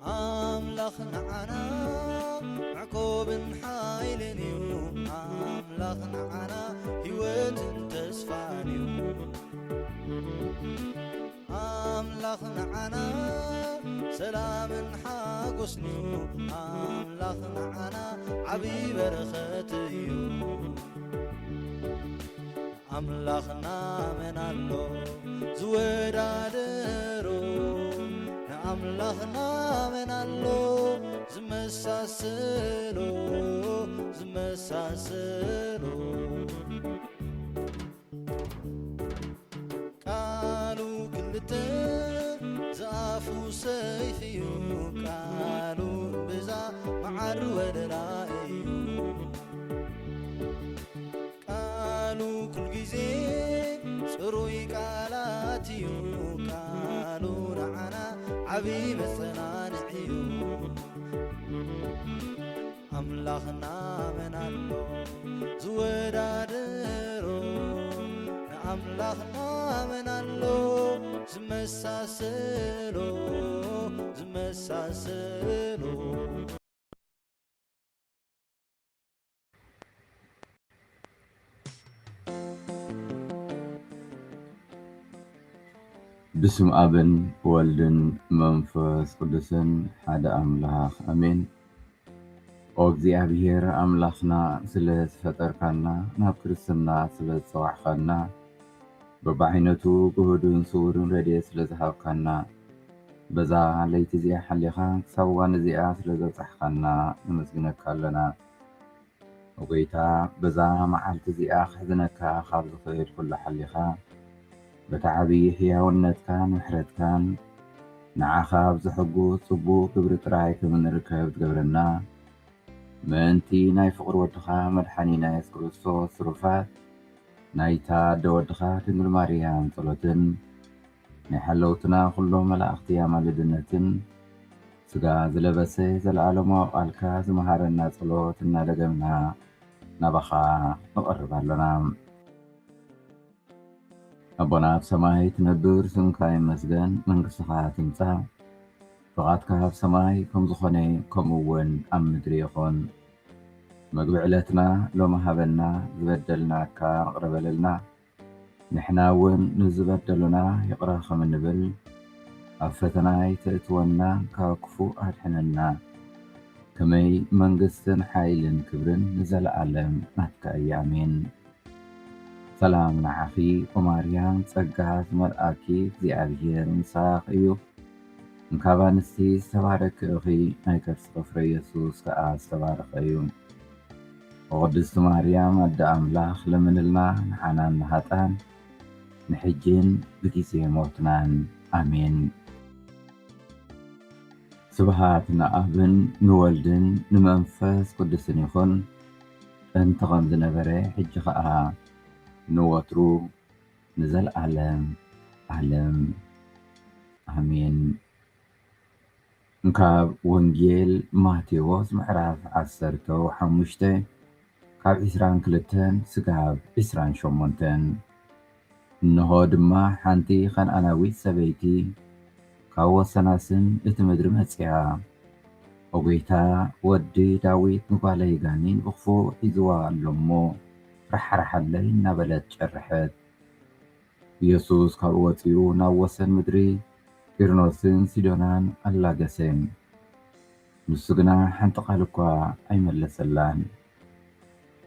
أملاخ نعنا عقوب حايلنيو أملاخ نعنا هيوت تسفانيو أملاخ نعنا سلام حاقسنيو أملاخ نعنا عبي برختيو أملاخنا من الله زودادرو أملاخنا من الله زمساسلو قالوا كلته زافو سيفيو قالوا بزا معر ودرائيو قالوا كل جزي سروي قالاتيو قالوا نعنا عبي مصنانعيو أملاخنا من الله زودادرو أملاخنا من الله زمساسلو بسم أبن والدن منفس قدسن حدا أملاخ أمين እግዚአብሔር አምላኽና ስለ ተፈጠርካና ናብ ክርስትና ስለ ተዋሕካና በባይነቱ ጉህዱን ስውርን ረድኤት ስለ ዝሃብካና በዛ ለይቲ እዚኣ ሓሊኻ ክሳብ እዋን እዚኣ ስለ ዘብፅሕካና ንመስግነካ ኣለና። ወጎይታ በዛ መዓልቲ እዚኣ ክሕዝነካ ካብ ዝኽእል ኩሉ ሓሊኻ በታ ዓብዪ ሕያውነትካን ምሕረትካን ንዓኻ ብዝሕጉስ ጽቡቕ ግብሪ ጥራይ ከም ንርከብ ትገብረና ምእንቲ ናይ ፍቕሪ ወድኻ መድሓኒና ኢየሱስ ክርስቶስ ትሩፋት ናይታ ኣደ ወድኻ ድንግል ማርያም ጸሎትን ናይ ሓለውትና ኩሎም መላእኽቲ ኣማልድነትን ስጋ ዝለበሰ ዘለዓለማዊ ቃልካ ዝመሃረና ጸሎት እናደገምና ናባኻ ንቐርብ ኣለና። ኣቦና ኣብ ሰማይ ትነብር ስምካ ይመስገን፣ መንግሥትኻ ትምጻእ ፍቓድካ ኣብ ሰማይ ከም ዝኾነ ከምኡውን ኣብ ምድሪ ይኹን። መግቢ ዕለትና ሎሚ ሃበና፣ ዝበደልናካ ንቕረበለልና ንሕና እውን ንዝበደሉና ይቕረ ከም እንብል፣ ኣብ ፈተና ይተእትወና ካብ ክፉእ ኣድሕነና። ከመይ መንግሥትን ሓይልን ክብርን ንዘለዓለም ናትካ እያ ኣሜን። ሰላም ንዓኺ ኦማርያም ጸጋ ዝመልአኪ እግዚኣብሔር ምሳኽ እዩ። እንካብ ኣንስቲ ዝተባረኪ ኢኺ ናይ ከርሥ ፍሬ ኢየሱስ ከዓ ዝተባረኸ እዩ። ወቅድስቲ ማርያም ኣደ ኣምላኽ ለምንልና ንሓናን ንሃጣን ንሕጅን ብጊዜ ሞትናን ኣሜን። ስብሃት ንኣብን ንወልድን ንመንፈስ ቅዱስን ይኹን ጥንቲ ከም ዝነበረ ሕጂ ከዓ ንወትሩ ንዘለዓለም ዓለም ኣሜን። እንካብ ወንጌል ማቴዎስ ምዕራፍ 15 ካብ 22 ስጋብ 28 እንሆ ድማ ሓንቲ ከነዓናዊት ሰበይቲ ካብ ወሰናስን እቲ ምድሪ መጽያ ወጎይታ ወዲ ዳዊት ንጓለይ ጋኒን ብኽፉእ ሒዝዋ ኣሎሞ ራሕራሓለይ እናበለት ጨርሐት። ኢየሱስ ካብ ወፂኡ ናብ ወሰን ምድሪ ጢርኖስን ሲዶናን ኣላገሰ። ንሱ ግና ሓንቲ ቃል እኳ ኣይመለሰላን።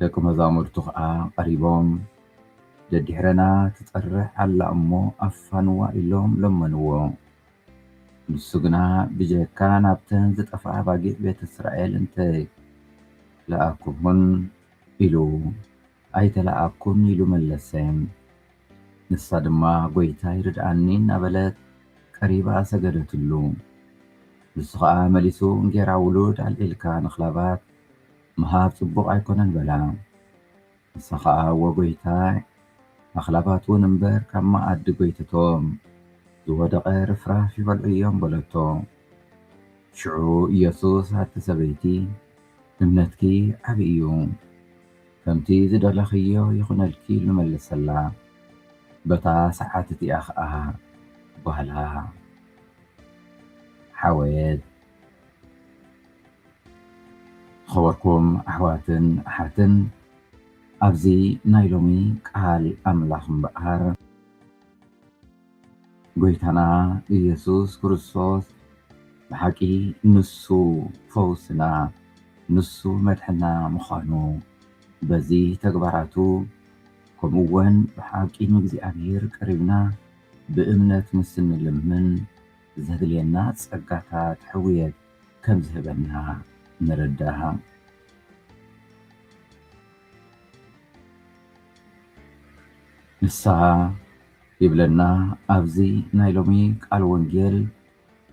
ደቂ መዛሙርቱ ከዓ ቀሪቦም ደዲሕረና ትጸርሕ ኣላ እሞ ኣፋንዋ ኢሎም ለመንዎ። ንሱ ግና ብጀካ ናብተን ዝጠፍኣ ባጊዕ ቤተ እስራኤል እንተይ ለኣኩምን ኢሉ ኣይተለኣኩም ኢሉ መለሰ። ንሳ ድማ ጎይታ ይርድኣኒ እናበለት ቀሪባ ሰገደትሉ። ንሱ ከዓ መሊሱ እንጌራ ውሉድ ኣልዒልካ ንኽላባት ምሃብ ጽቡቕ ኣይኮነን በላ። ንሳ ከዓ ወጎይታ ኣኽላባት እውን እምበር ካብ መኣዲ ጎይትቶም ዝወደቐ ርፍራፍ ይበልዑ እዮም በለቶ። ሽዑ ኢየሱስ ኣቲ ሰበይቲ እምነትኪ ዓብዪ እዩ ከምቲ ዝደለኽዮ ይኹነልኪ ንመልሰላ በታ ሰዓት እቲኣ ከዓ ጓላ ሓወየት خبركم أحواتن أحاتن أبزي نايلومي قال أملاخ بقار قويتنا إيسوس كريستوس بحكي نسو فوسنا نسو مدحنا مخانو بزي تكبراتو كموان بحكي مجزي أبير قريبنا بإمنة مسن لمن زهدلينا تسقاتا تحويت كم زهبنا نردها نسها يبلنا أبزي نايلومي قال ونجيل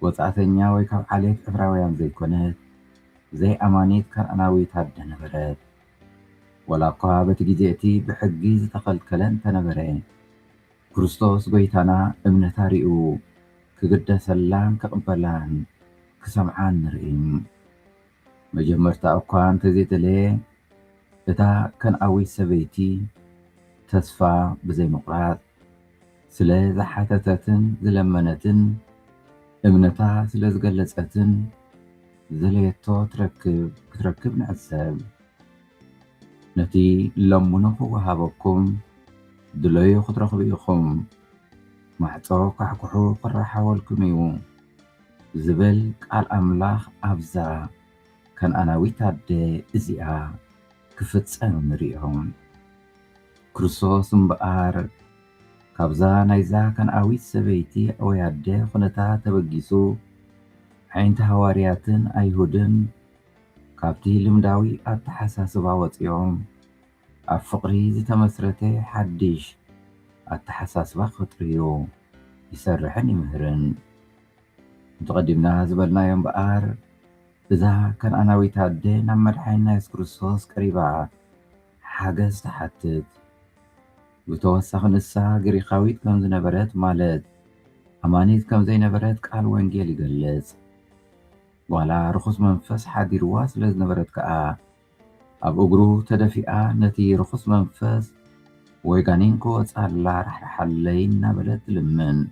وطعتنيا ويكاب عليك إبراويان زي كونت زي أمانيت كان أناوي تابد نبرت ولا قابة جيزيتي بحقيز تقل كلن تنبرين كريستوس بيتانا امنتاريو كقدة سلان كقبلان كسمعان نرئيم مجمرتا أوكان تزيت ليه إتا كان أوي سبيتي تسفى بزي مقرات سلا زحاتتاتن زلمنتن امنتا سلا زقلتاتن زليتو تركب نعساب نتي لمنخو وهابكم دلوي خطرخ بيخم معطو كحكحو قرحا والكميو زبل قال أملاخ أبزا كان أنا ويتاد إزيا كفتسان نريهم كريستوس مبقار كابزا نايزا كان أويت سبيتي أو ياد خنتا تبجيسو حين تهوارياتن أيهودن كابتي لمداوي التحساس باوتيهم الفقري زي تمسرتي حديش التحساس باخطريو يسرحني مهرن متقدمنا زبلنا يوم بقار إذا كان أنا ويتادي نمر حين ناس كريستوس قريبا حاجز تحتت بتوسخ نسا قريقاويت كم زي نبرات مالت أمانيت كم زي نبرات قال وانجيل يقلز ولا رخص منفس حادي رواس لز نبرات كأ أب أقرو تدفئة نتي رخص منفس ويقانين كوت ألا رح حلين نبلت لمن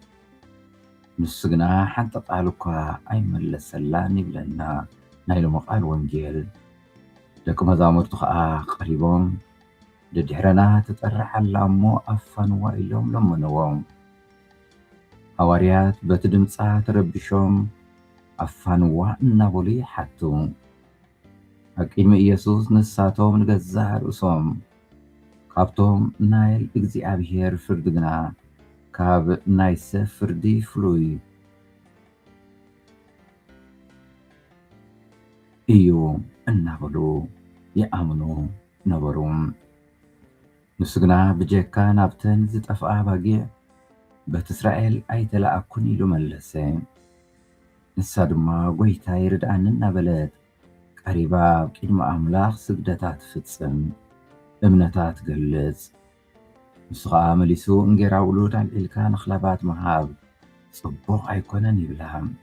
نسقنا حتى قالوكا أيمن لسلاني بلنا نايلو مقال وانجيل لكم هذا مرتخا قريبون ددحرنا تترح اللامو أفن وإلهم لمنوهم حواريات بتدمصا تربشهم أفن وإنابولي حتو حكيم إيسوس نساتهم نجزع رؤسهم كابتهم نايل إجزي أبيهر فردقنا كاب نايس فردي فلوي إيو النابلو يأمنو نبروم نسقنا بجيكا نابتن زت أفقا باقيع بات إسرائيل أي تلاقكن إلو ملسين نسادما قويتا يرد عننا بلد قريبا بكلمة أملاخ سجدتات فتسم امنتات قلز نسخا مليسو انجيرا ولود عن الإلكان خلابات مهاب صبوغ أيكونن يبلهم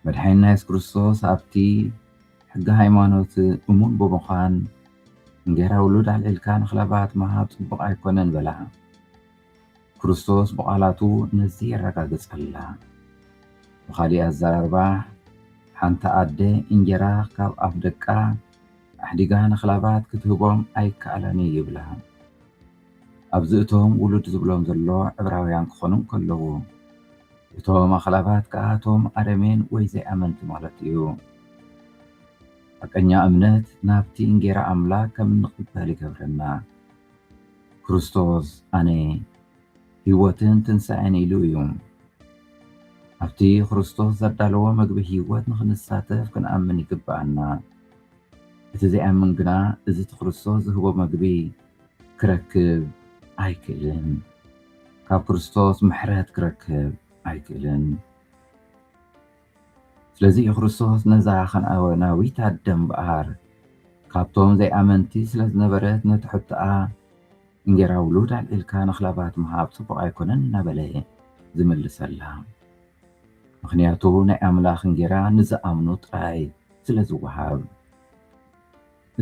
مدحين ناس كريستوس أبتي حق هايمانوت أمون بوبخان انجيرا ولود عن الإلكان خلابات مهاب صبوغ أيكونن بلهم كريستوس بقالاتو نزير رقاقص الله وخالي الزرارباح حانتا أدي انجيرا كاب أفدقا أحدقان خلابات كتهبهم أي كالاني يبلهم أبزئتهم ولود زبلهم زلو عبراويان كخونم كلو إتهم خلافات كاتهم أرمين ويزي أمنت مالتيو أكنيا أمنت نابتي إنجيرا أملاك من نقبالي كبرنا كريستوس أني هيوتن تنسعني لويوم أبتي كريستوس زدالو مقبه هيوت نخنساتف كن أمني كبعنا إتزي أمن قنا إزت كريستوس هو مقبي كركب أيكلن كاب كريستوس محرات كركب أيكلن سلزي كريستوس نزا خن أونا ويتعدم بقار كابتوم زي أمنتي سلز نبرت نتحطها انجرا ولود على الإلكان خلابات مهاب صبق أيكونن نبلي زمل سلام مخنياتو ناي أملاخ انجرا نزا أمنو تراي سلزو وهاب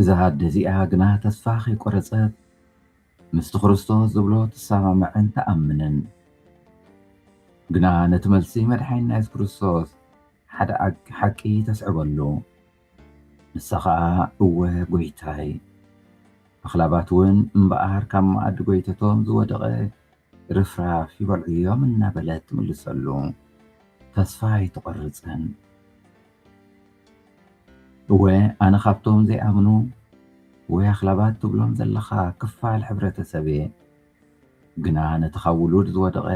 እዛ ደዚኣ ግና ተስፋ ከይቆረፀት ምስቲ ክርስቶስ ዝብሎ ትሰማምዕን ተኣምንን ግና ነቲ መልሲ መድሓኒትና ኢየሱስ ክርስቶስ ሓደ ሓቂ ተስዕበሉ ንሳ ከዓ እወ ጎይታይ ኣኽላባት እውን እምበኣር ካብ መኣዲ ጎይተቶም ዝወደቐ ርፍራፍ ይበልዑ እዮም እናበለት ትምልሰሉ ተስፋ ኣይትቆርፅን እወ ኣነ ካብቶም ዘይኣምኑ ወይ ኣኽላባት ትብሎም ዘለኻ ክፋል ሕብረተሰብ ግና ነቲ ካብ ውሉድ ዝወደቐ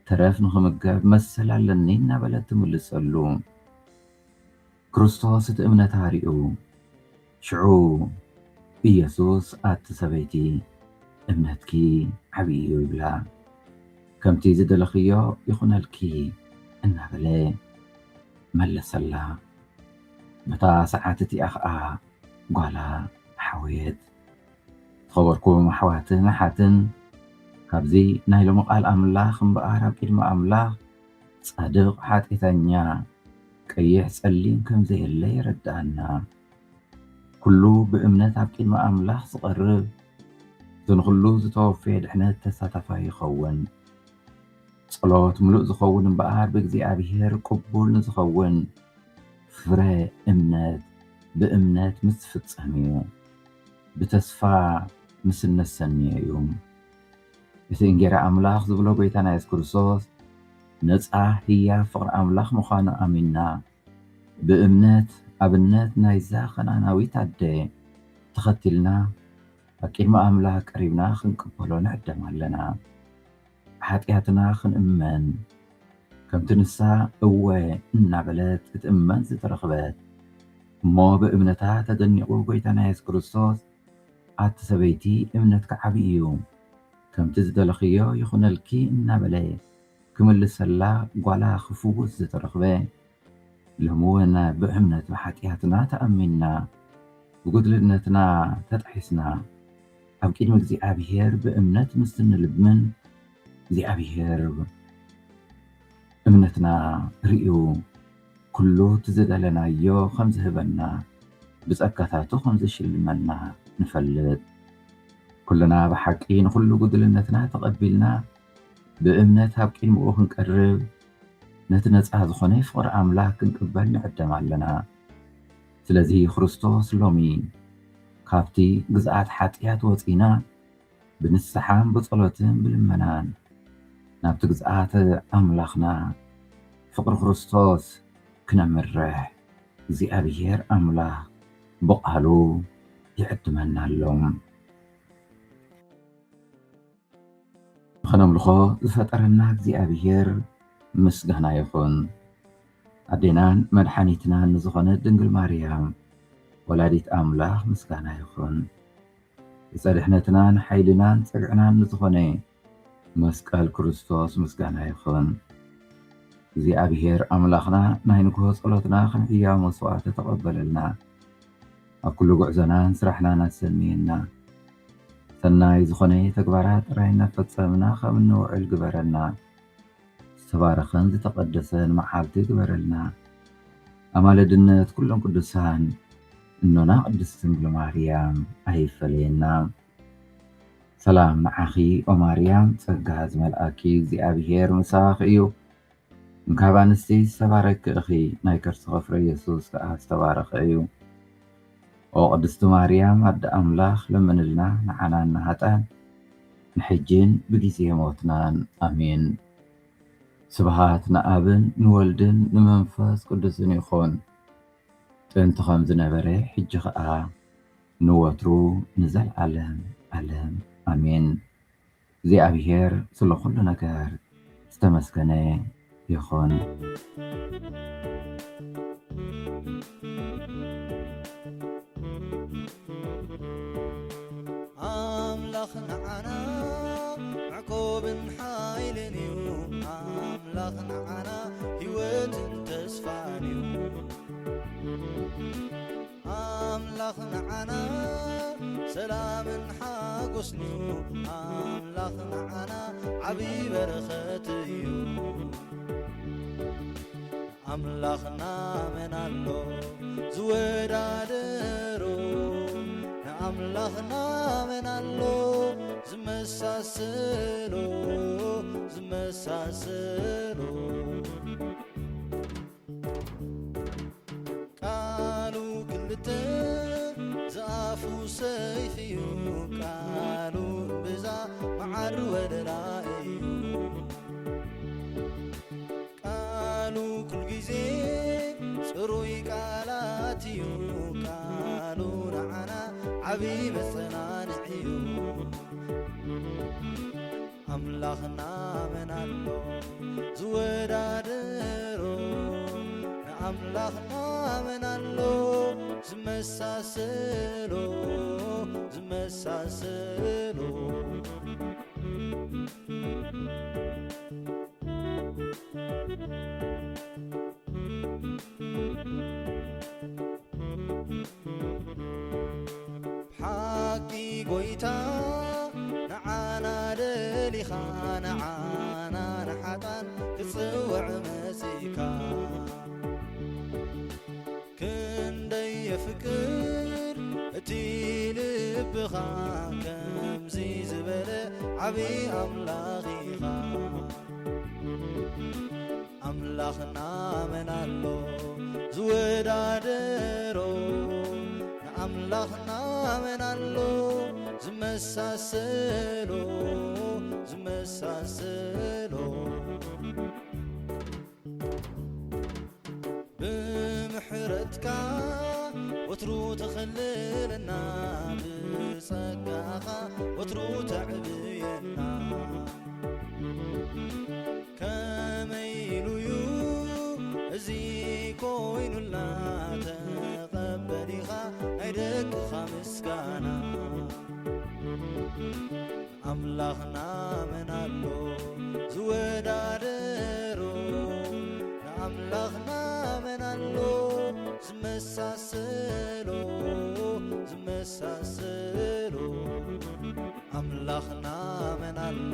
ተረፍ ንኽምገብ መሰል ኣለኒ እናበለት ትምልሰሉ ክርስቶስ እቲ እምነታ ሪኡ ሽዑ ኢየሱስ ኣቲ ሰበይቲ እምነትኪ ዓብዪ እዩ ይብላ ከምቲ ዝደለኽዮ ይኹነልኪ እናበለ መለሰላ በታ ሰዓት እቲኣ ከዓ ጓላ ሓወየት ተኸበርኩም ኣሕዋትን ኣሓትን ካብዚ ናይ ሎሚ ቃል ኣምላኽ እምበኣር ኣብ ቅድሚ ኣምላኽ ጻድቕ ሓጢተኛ ቀይሕ ጸሊም ከም ዘየለ ይረዳእና ኩሉ ብእምነት ኣብ ቅድሚ ኣምላኽ ዝቐርብ ዝንኩሉ ዝተወፍየ ድሕነት ተሳታፋይ ይኸውን ጸሎት ምሉእ ዝኸውን እምበኣር ብእግዚኣብሔር ቅቡል ንዝኸውን ፍረ እምነት ብእምነት ምስ ዝፍጸም እዩ ብተስፋ ምስ እነሰንየ እዩ እቲ እንጌራ ኣምላኽ ዝብሎ ጎይታና ኢየሱስ ክርስቶስ ነፃ ህያብ ፍቕሪ ኣምላኽ ምዃኑ ኣሚንና ብእምነት ኣብነት ናይዛ ኸናናዊት ኣደ ተኸቲልና ኣብ ቅድሚ ኣምላኽ ቀሪብና ክንቅበሎ ንዕደም ኣለና ሓጢኣትና ክንእመን ከምቲ ንሳ እወ እናበለት ክትእመን ዝተረኽበት እሞ ብእምነታ ተደኒቑ ጎይታና ኢየሱስ ክርስቶስ ኣቲ ሰበይቲ እምነትካ ዓብዪ እዩ ከምቲ ዝደለኽዮ ይኹነልኪ እናበለ ክምልሰላ ጓላ ክፍውስ ዝተረኽበ ሎሚ እውን ብእምነት ብሓጢኣትና ተኣሚንና ብጉድልነትና ተጣሒስና ኣብ ቅድሚ እግዚኣብሔር ብእምነት ምስ እንልብምን እግዚኣብሔር እምነትና ርዩ ኩሉ ትዝደለናዮ ከም ዝህበና ብጸጋታቱ ከም ዝሽልመና ንፈልጥ ኩልና ብሓቂ ንኩሉ ጉድልነትና ተቐቢልና ብእምነት ኣብ ቅድሚኡ ክንቀርብ ነቲ ነፃ ዝኾነ ፍቕሪ ኣምላኽ ክንቅበል ንዕደም ኣለና ስለዚ ክርስቶስ ሎሚ ካብቲ ግዝኣት ሓጢኣት ወፂና ብንስሓን ብጸሎትን ብልመናን ናብቲ ግዝኣት ኣምላኽና ፍቕሪ ክርስቶስ ክነምርሕ እግዚኣብሔር ኣምላኽ ብቓሉ ይዕድመና ኣሎም ከነምልኾ ዝፈጠረና እግዚኣብሔር ምስጋና ይኹን ኣዴናን መድሓኒትናን ንዝኾነት ድንግል ማርያም ወላዲት ኣምላኽ ምስጋና ይኹን ዝጸድሕነትናን ሓይልናን ፀግዕናን ንዝኾነ መስቀል ክርስቶስ ምስጋና ይኹን እግዚኣብሔር ኣምላኽና ናይ ንግሆ ጸሎትና ክንሕያው መስዋዕቲ ተቐበለልና ኣብ ኩሉ ጉዕዞናን ስራሕናን ኣሰንየና ሰናይ ዝኾነ ተግባራት ጥራይ እናፈጸምና ከም እንውዕል ግበረና ዝተባረኸን ዝተቐደሰን መዓልቲ ግበረልና ኣማለድነት ኩሎም ቅዱሳን እኖና ቅድስት ድንግል ማርያም ኣይፈለየና ሰላም ንዓኺ ኦ ማርያም ጸጋ ዝመልአኪ እግዚኣብሔር ምሳኺ እዩ እንካብ ኣንስቲ ዝተባረኪ ኢኺ ናይ ከርስኺ ፍረ ኢየሱስ ከዓ ዝተባረኸ እዩ ኦ ቅድስቲ ማርያም ኣደ ኣምላኽ ለምንልና ንዓናን ንሃጣን ንሕጅን ብጊዜ ሞትናን ኣሜን ስብሃት ንኣብን ንወልድን ንመንፈስ ቅዱስን ይኹን ጥንቲ ከም ዝነበረ ሕጂ ከዓ ንወትሩ ንዘለዓለም ዓለም ኣሜን እግዚኣብሔር ስለ ኩሉ ነገር ዝተመስገነ ይኹን ኣምላኽ ንዓና ዕቆብን ሓይልን እዩ ኣምላኽ ንዓና ህይወትን ተስፋን እዩ ኣምላኽ ንዓና ሰላምን ሓጎስን እዩ ኣምላኽ ንዓና ዓብዪ በረኸት እዩ ኣምላኽና መን ኣሎ ዝወዳደሮ ንኣምላኽና መን ኣሎ ዝመሳሰሎ ዝመሳሰሎ ቃሉ ክልተ ዝኣፉ ሰይፍ እዩ ቃሉ ብዛ መዓር ወለላ እዩ ቃሉ ኩል ጊዜ ጽሩይ ቃላት እዩ ቃሉ ንዓና ዓብይ መጸናንዕ እዩ ኣምላኽና መን ኣሎ ዝወዳደሮ ንኣምላኽና መን ኣሎ ዝመሳሰሎ ዝመሳሰሎ ብሓቂ ጐይታ ንዓና ደሊኻ ንዓና ንሓጣን ክጽውዕ መጺካ ክንደይ የፍቅር እቲ ልብኻ ከምዚ ዝበለ ዓብይ ኣምላኽ ኢኻ ኣምላኽና መን ኣሎ ዝወዳደሮ ንኣምላኽና መን ኣሎ ዝመሳሰሎ ዝመሳሰሎ ብምሕረትካ ወትሩ ተኸልለና ብጸጋኻ ወትሩ ተዕብየና ከመይ ኢሉዩ እዚ ኮይኑላ ተቐበሊኻ ናይ ደቅኻ ምስጋና ኣምላኽና መን ኣሎ ዝወዳደሮ ንኣምላኽና መን ኣሎ ዝመሳሰሎ ዝመሳሰሎ ኣምላኽና መን ኣሎ